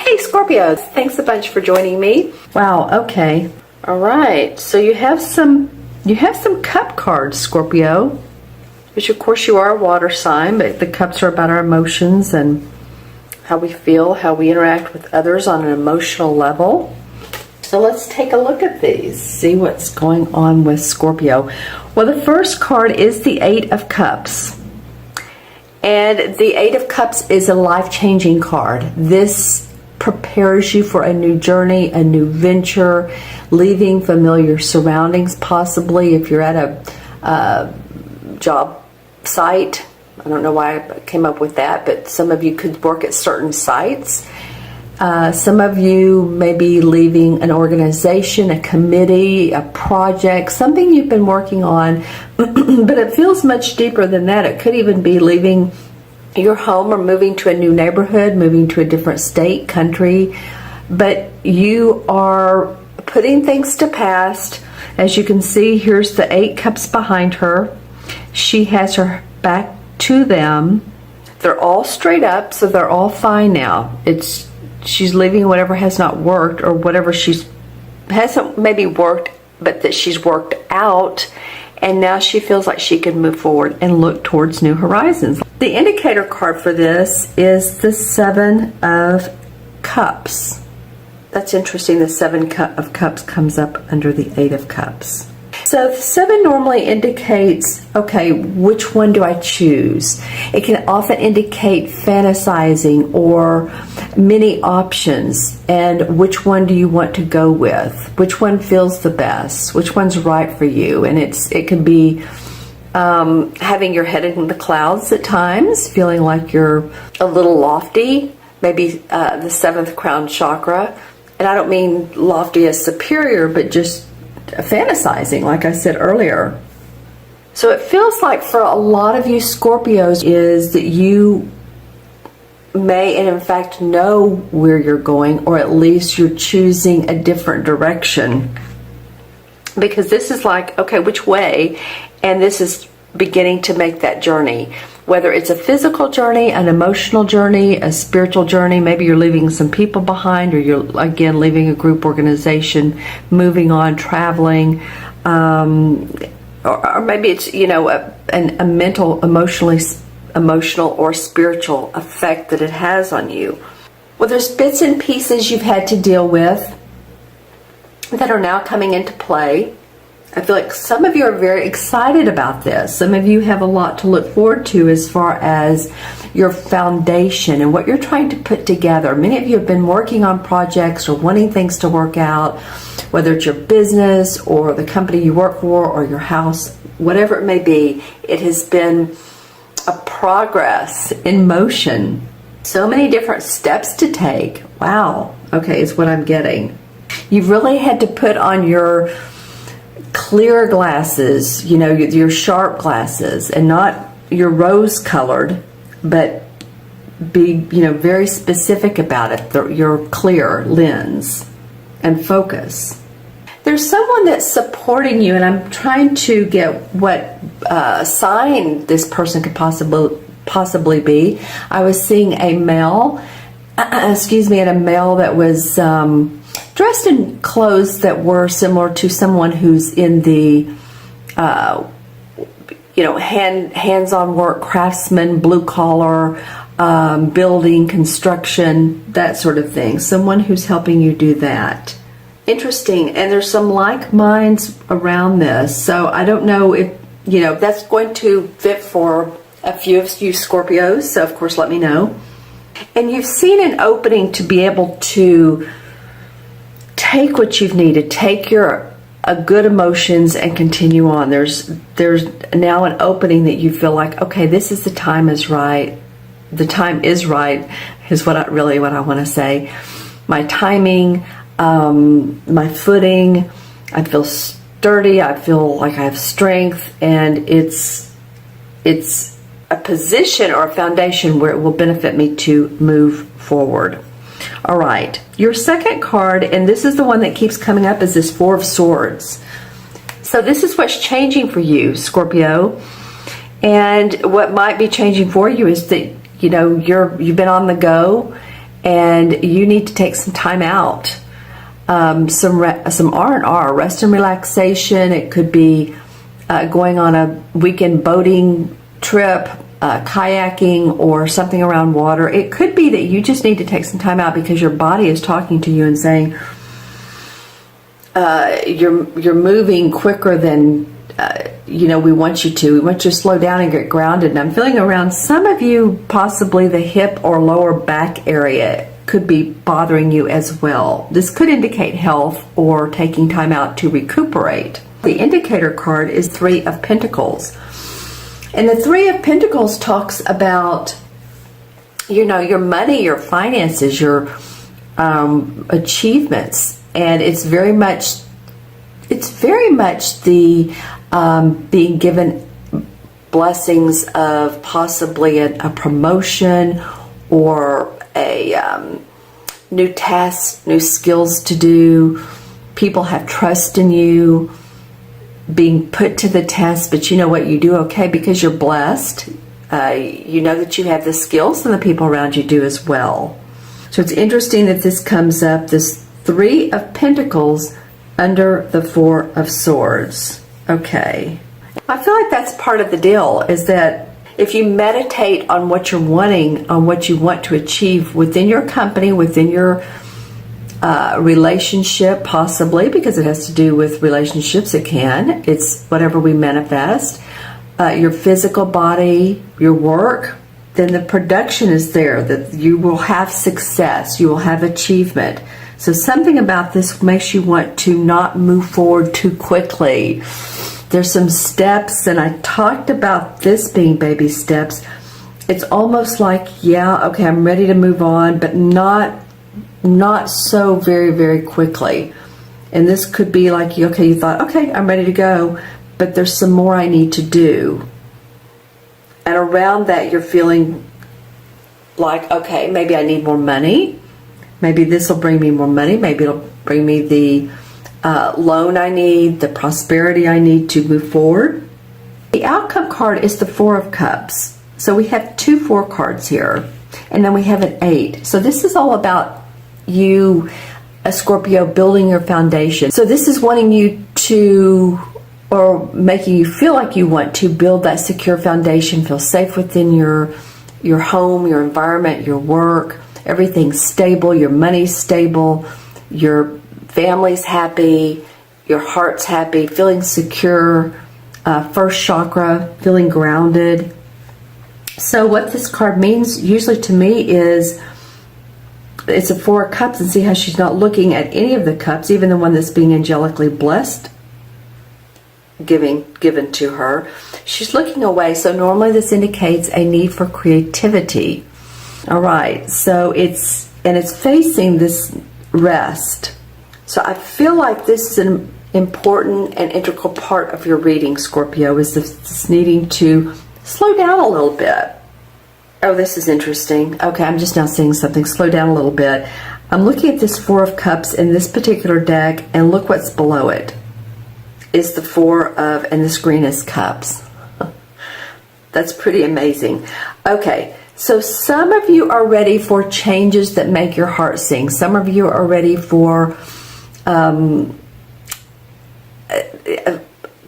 Hey Scorpios, thanks a bunch for joining me. Wow, okay. All right, so you have some cup cards, Scorpio, which of course you are a water sign, but the cups are about our emotions and how we feel, how we interact with others on an emotional level. So let's take a look at these, see what's going on with Scorpio. Well, the first card is the Eight of Cups. And the Eight of Cups is a life-changing card. This prepares you for a new journey, a new venture, leaving familiar surroundings, possibly if you're at a job site. I don't know why I came up with that, but some of you could work at certain sites. Some of you may be leaving an organization, a committee, a project, something you've been working on, but it feels much deeper than that. It could even be leaving your home or moving to a new neighborhood, moving to a different state, country, but you are putting things to past. As you can see, here's the Eight Cups behind her. She has her back to them. They're all straight up, so they're all fine now. She's leaving whatever has not worked, or whatever hasn't maybe worked, but that she's worked out, and now she feels like she can move forward and look towards new horizons. The indicator card for this is the Seven of Cups. That's interesting. The Seven of Cups comes up under the Eight of Cups. So the seven normally indicates, okay, which one do I choose? It can often indicate fantasizing or many options, and which one do you want to go with? Which one feels the best? Which one's right for you? And it can be having your head in the clouds at times, feeling like you're a little lofty, maybe the seventh crown chakra. And I don't mean lofty as superior, but just fantasizing, like I said earlier. So it feels like for a lot of you Scorpios is that you may and in fact know where you're going, or at least you're choosing a different direction, because this is like, okay, which way? And this is beginning to make that journey, whether it's a physical journey, an emotional journey, a spiritual journey. Maybe you're leaving some people behind, or you're again leaving a group organization, moving on, traveling, or maybe it's, you know, a mental, emotional or spiritual effect that it has on you. Well, there's bits and pieces you've had to deal with that are now coming into play. I feel like some of you are very excited about this. Some of you have a lot to look forward to as far as your foundation and what you're trying to put together. Many of you have been working on projects or wanting things to work out, whether it's your business or the company you work for or your house, whatever it may be. It has been a progress in motion. So many different steps to take. Wow. Okay, is what I'm getting. You've really had to put on your clear glasses, you know, your sharp glasses, and not your rose colored, but be, you know, very specific about it, your clear lens and focus. There's someone that's supporting you, and I'm trying to get what sign this person could possibly be. I was seeing a male, and a male that was dressed in clothes that were similar to someone who's in the, you know, hands-on work, craftsman, blue collar, building, construction, that sort of thing. Someone who's helping you do that. Interesting. And there's some like minds around this. So I don't know if, you know, that's going to fit for a few of you Scorpios. So of course, let me know. And you've seen an opening to be able to take what you've needed, take your good emotions and continue on. There's now an opening that you feel like, okay, this is the time is right. The time is right is what I want to say. My timing, my footing, I feel sturdy, I feel like I have strength, and it's a position or a foundation where it will benefit me to move forward. All right, your second card, and this is the one that keeps coming up, is this Four of Swords. So this is what's changing for you, Scorpio. And what might be changing for you is that, you know, you've been on the go, and you need to take some time out. Some R&R, rest and relaxation. It could be going on a weekend boating trip, kayaking, or something around water. It could be that you just need to take some time out because your body is talking to you and saying you're moving quicker than we want you to. We want you to slow down and get grounded. And I'm feeling around some of you, possibly the hip or lower back area could be bothering you as well. This could indicate health or taking time out to recuperate. The indicator card is Three of Pentacles. And the Three of Pentacles talks about, your money, your finances, your achievements. And it's very much the being given blessings of possibly a promotion or a new tasks, new skills to do. People have trust in you, being put to the test, but you know what, you do okay because you're blessed. You know that you have the skills and the people around you do as well. So it's interesting that this comes up, this Three of Pentacles under the Four of Swords. Okay. I feel like that's part of the deal, is that if you meditate on what you're wanting, on what you want to achieve within your company, within your relationship, possibly, because it has to do with relationships, it's whatever we manifest, your physical body, your work, then the production is there, that you will have success, you will have achievement. So something about this makes you want to not move forward too quickly. There's some steps, and I talked about this being baby steps. It's almost like, yeah, okay, I'm ready to move on, but not so very, very quickly. And this could be like, okay, you thought, okay, I'm ready to go, but there's some more I need to do. And around that, you're feeling like, okay, maybe I need more money. Maybe this will bring me more money. Maybe it'll bring me the loan I need, the prosperity I need to move forward. The outcome card is the Four of Cups. So we have 2 4 cards here, and then we have an 8. So this is all about you, a Scorpio, building your foundation. So this is wanting you to, or making you feel like you want to build that secure foundation, feel safe within your home, your environment, your work. Everything's stable, your money's stable, your family's happy, your heart's happy, feeling secure, first chakra, feeling grounded. So what this card means usually to me is, it's a 4 of Cups, and see how she's not looking at any of the cups, even the one that's being angelically blessed, given to her. She's looking away, so normally this indicates a need for creativity. All right, so it's facing this rest. So I feel like this is an important and integral part of your reading, Scorpio, is this needing to slow down a little bit. Oh, this is interesting. Okay, I'm just now seeing something. Slow down a little bit. I'm looking at this 4 of Cups in this particular deck, and look what's below it. It's the 4 of, and this green is Cups. That's pretty amazing. Okay. So some of you are ready for changes that make your heart sing. Some of you are ready for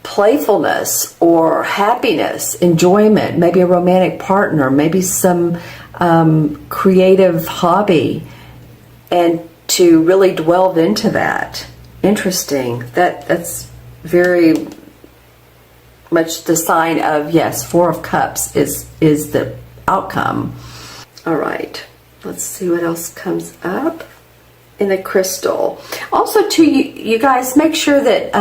playfulness or happiness, enjoyment, maybe a romantic partner, maybe some creative hobby, and to really delve into that. Interesting. That's very much the sign of, yes, 4 of Cups is the outcome. All right, let's see what else comes up in the crystal. Also, too, you guys, make sure that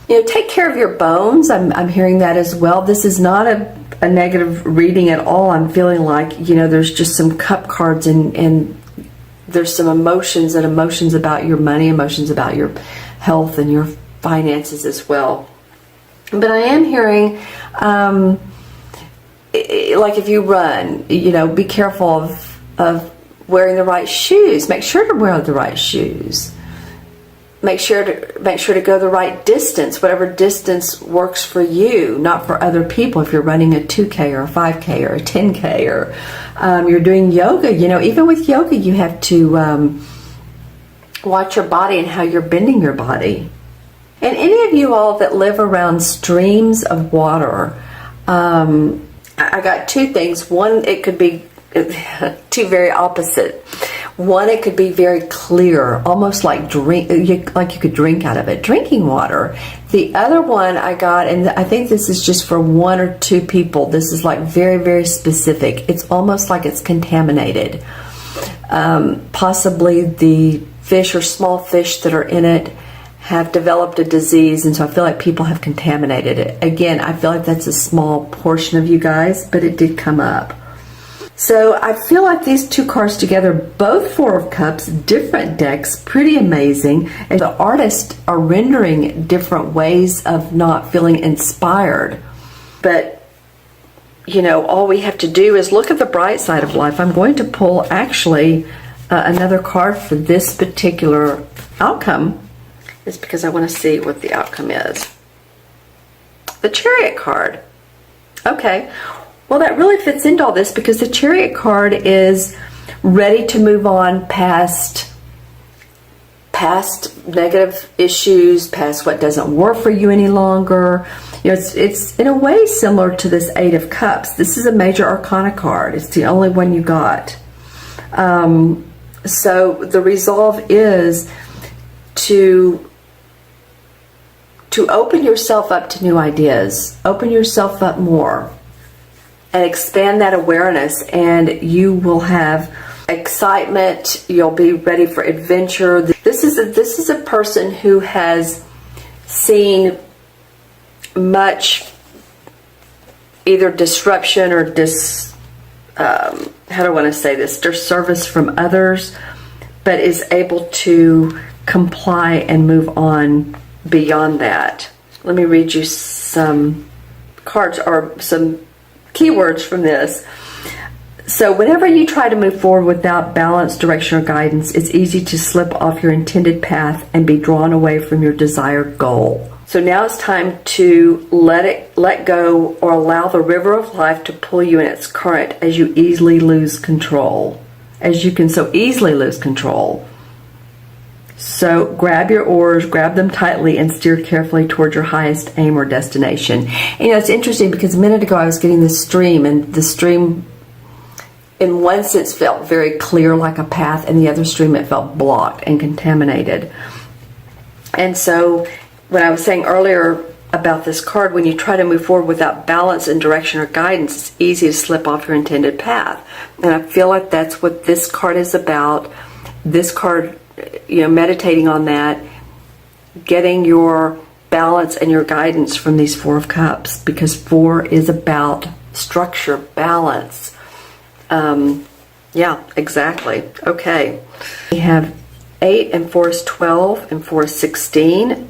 take care of your bones. I'm hearing that as well. This is not a negative reading at all. I'm feeling like there's just some cup cards, and there's some emotions about your money, emotions about your health and your finances as well. But I am hearing, like if you run, be careful of wearing the right shoes. Make sure to wear the right shoes. Make sure to go the right distance, whatever distance works for you, not for other people. If you're running a 2K or a 5K or a 10K or You're doing yoga. You know, even with yoga, you have to watch your body and how you're bending your body. And any of you all that live around streams of water, I got two things. One, it could be two very opposite. One, it could be very clear, almost like like you could drink out of it, drinking water. The other one I got, and I think this is just for one or two people. This is like very, very specific. It's almost like it's contaminated. Possibly the fish or small fish that are in it have developed a disease, and so I feel like people have contaminated it. Again, I feel like that's a small portion of you guys, but it did come up. So I feel like these two cards together, both Four of Cups, different decks, pretty amazing. And the artists are rendering different ways of not feeling inspired. But, you know, all we have to do is look at the bright side of life. I'm going to pull actually another card for this particular outcome. It's because I want to see what the outcome is. The Chariot card. Okay. Well, that really fits into all this because the Chariot card is ready to move on past negative issues, past what doesn't work for you any longer. You know, it's in a way similar to this Eight of Cups. This is a major arcana card. It's the only one you got. So the resolve is to open yourself up to new ideas. Open yourself up more. And expand that awareness, and you will have excitement. You'll be ready for adventure. This is a person who has seen much either disruption or how do I want to say this? Disservice from others, but is able to comply and move on beyond that. Let me read you some cards or some keywords from this. So whenever you try to move forward without balance, direction, or guidance, it's easy to slip off your intended path and be drawn away from your desired goal. So now it's time to let go or allow the river of life to pull you in its current as you easily lose control. As you can so easily lose control. So grab your oars, grab them tightly, and steer carefully toward your highest aim or destination. And, you know, it's interesting because a minute ago I was getting this stream, and the stream in one sense felt very clear like a path, and the other stream it felt blocked and contaminated. And so when I was saying earlier about this card, when you try to move forward without balance and direction or guidance, it's easy to slip off your intended path. And I feel like that's what this card is about. This card, you know, meditating on that, getting your balance and your guidance from these Four of Cups, because Four is about structure, balance. Yeah, exactly. Okay. We have 8 and 4 is 12 and 4 is 16.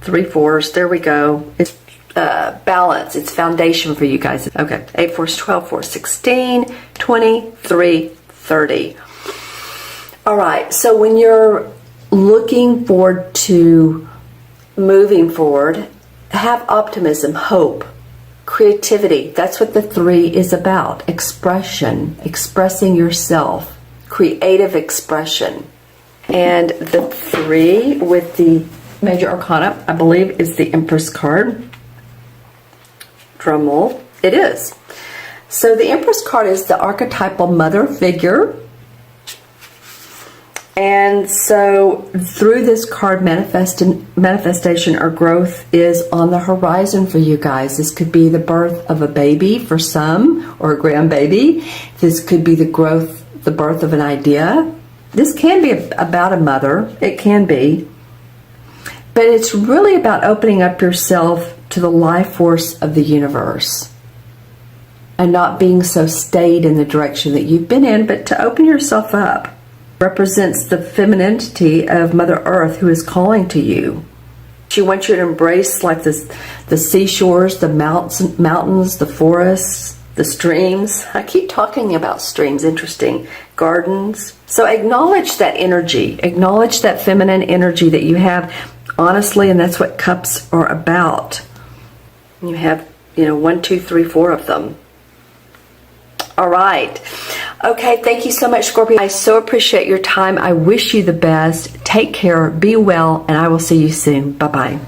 3 fours. There we go. It's balance. It's foundation for you guys. Okay. 8, 4 is 12, 4 is 16, 23, 30. All right, so when you're looking forward to moving forward, have optimism, hope, creativity. That's what the 3 is about. Expression, expressing yourself, creative expression. And the 3 with the major arcana, I believe, is the Empress card. Drum roll. It is. So the Empress card is the archetypal mother figure. And so through this card, manifestation or growth is on the horizon for you guys. This could be the birth of a baby for some, or a grandbaby. This could be the birth of an idea. This can be about a mother. It can be. But it's really about opening up yourself to the life force of the universe and not being so stayed in the direction that you've been in, but to open yourself up. Represents the femininity of Mother Earth, who is calling to you. She wants you to embrace like this, the seashores, the mountains, the forests, the streams. I keep talking about streams, interesting. Gardens. So acknowledge that energy. Acknowledge that feminine energy that you have, honestly, and that's what cups are about. You have, 1, 2, 3, 4 of them. All right. Okay, thank you so much, Scorpio. I so appreciate your time. I wish you the best. Take care, be well, and I will see you soon. Bye-bye.